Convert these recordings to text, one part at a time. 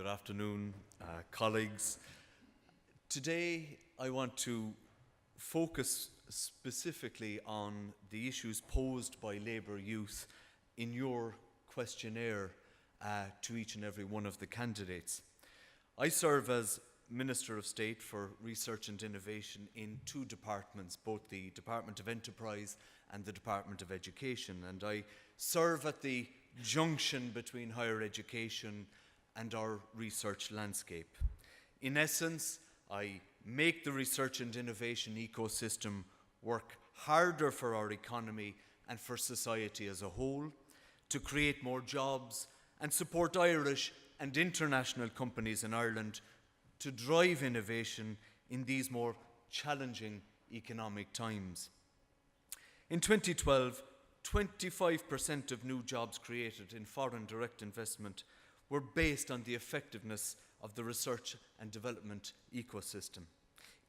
Good afternoon, colleagues. Today I want to focus specifically on the issues posed by Labour Youth in your questionnaire to each and every one of the candidates. I serve as Minister of State for Research and Innovation in two departments, both the Department of Enterprise and the Department of Education, and I serve at the junction between higher education and our research landscape. In essence, I make the research and innovation ecosystem work harder for our economy and for society as a whole, to create more jobs and support Irish and international companies in Ireland to drive innovation in these more challenging economic times. In 2012, 25% of new jobs created in foreign direct investment were based on the effectiveness of the research and development ecosystem.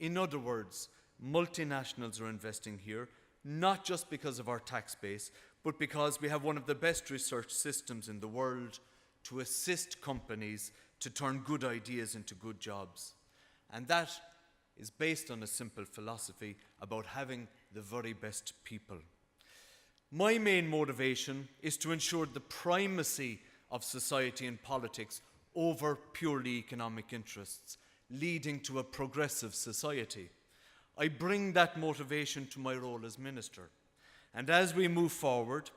In other words, multinationals are investing here, not just because of our tax base, but because we have one of the best research systems in the world to assist companies to turn good ideas into good jobs. And that is based on a simple philosophy about having the very best people. My main motivation is to ensure the primacy of society and politics over purely economic interests, leading to a progressive society. I bring that motivation to my role as Minister. And as we move forward,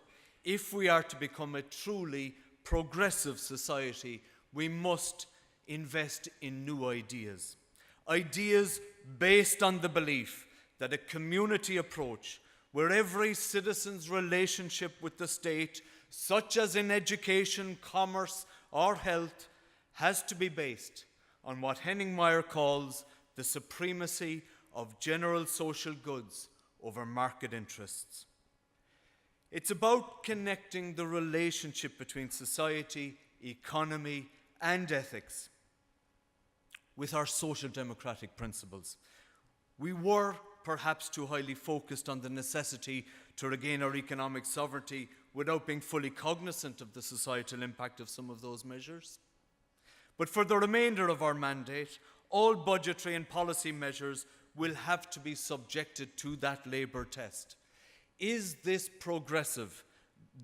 if we are to become a truly progressive society, we must invest in new ideas. Ideas based on the belief that a community approach where every citizen's relationship with the state, such as in education, commerce, or health, has to be based on what Henning Meyer calls the supremacy of general social goods over market interests. It's about connecting the relationship between society, economy, and ethics with our social democratic principles. We were perhaps too highly focused on the necessity to regain our economic sovereignty without being fully cognizant of the societal impact of some of those measures. But for the remainder of our mandate, all budgetary and policy measures will have to be subjected to that Labour test. Is this progressive?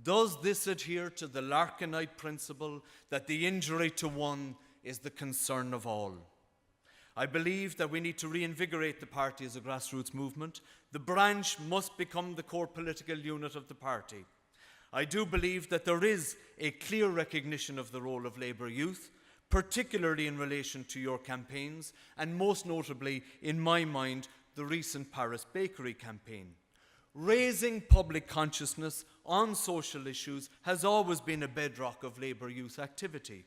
Does this adhere to the Larkinite principle that the injury to one is the concern of all? I believe that we need to reinvigorate the party as a grassroots movement. The branch must become the core political unit of the party. I do believe that there is a clear recognition of the role of Labour Youth, particularly in relation to your campaigns, and most notably, in my mind, the recent Paris Bakery campaign. Raising public consciousness on social issues has always been a bedrock of Labour Youth activity.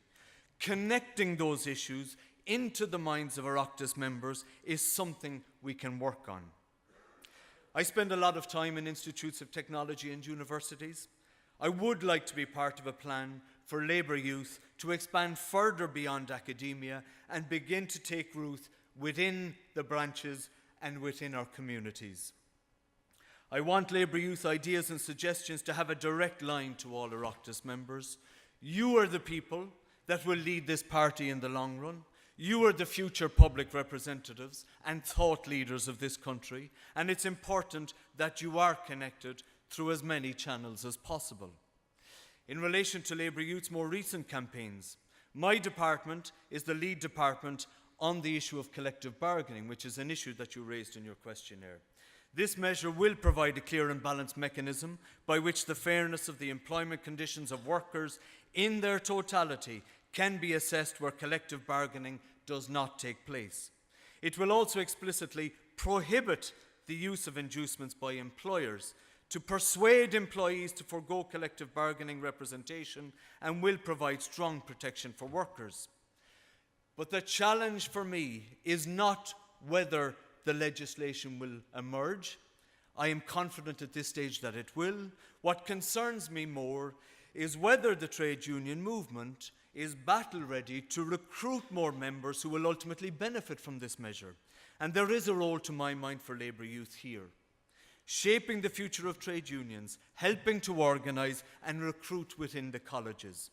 Connecting those issues into the minds of our Oireachtas members is something we can work on. I spend a lot of time in institutes of technology and universities. I would like to be part of a plan for Labour Youth to expand further beyond academia and begin to take root within the branches and within our communities. I want Labour Youth ideas and suggestions to have a direct line to all our Oireachtas members. You are the people that will lead this party in the long run. You are the future public representatives and thought leaders of this country, and it's important that you are connected through as many channels as possible. In relation to Labour Youth's more recent campaigns, my department is the lead department on the issue of collective bargaining, which is an issue that you raised in your questionnaire. This measure will provide a clear and balanced mechanism by which the fairness of the employment conditions of workers in their totality can be assessed where collective bargaining does not take place. It will also explicitly prohibit the use of inducements by employers to persuade employees to forego collective bargaining representation and will provide strong protection for workers. But the challenge for me is not whether the legislation will emerge. I am confident at this stage that it will. What concerns me more is whether the trade union movement is battle ready to recruit more members who will ultimately benefit from this measure. And there is a role, to my mind, for Labour Youth here. Shaping the future of trade unions, helping to organise and recruit within the colleges.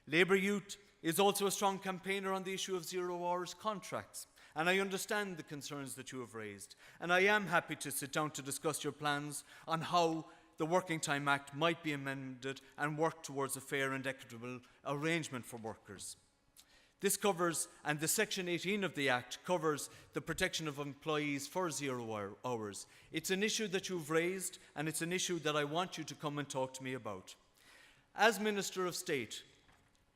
Labour Youth is also a strong campaigner on the issue of 0 hours contracts. And I understand the concerns that you have raised. And I am happy to sit down to discuss your plans on how the Working Time Act might be amended and work towards a fair and equitable arrangement for workers. This covers, and the Section 18 of the Act covers, the protection of employees for 0 hours. It's an issue that you've raised, and it's an issue that I want you to come and talk to me about. As Minister of State,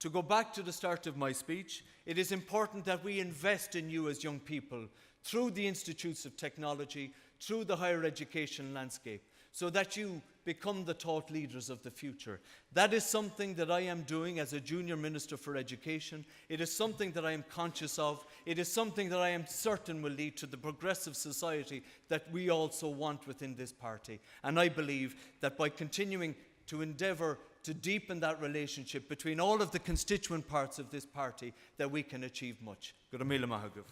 to go back to the start of my speech, it is important that we invest in you as young people through the institutes of technology, through the higher education landscape, so that you become the thought leaders of the future. That is something that I am doing as a junior Minister for Education. It is something that I am conscious of. It is something that I am certain will lead to the progressive society that we also want within this party. And I believe that by continuing to endeavour to deepen that relationship between all of the constituent parts of this party, that we can achieve much. Go raibh míle maith agaibh.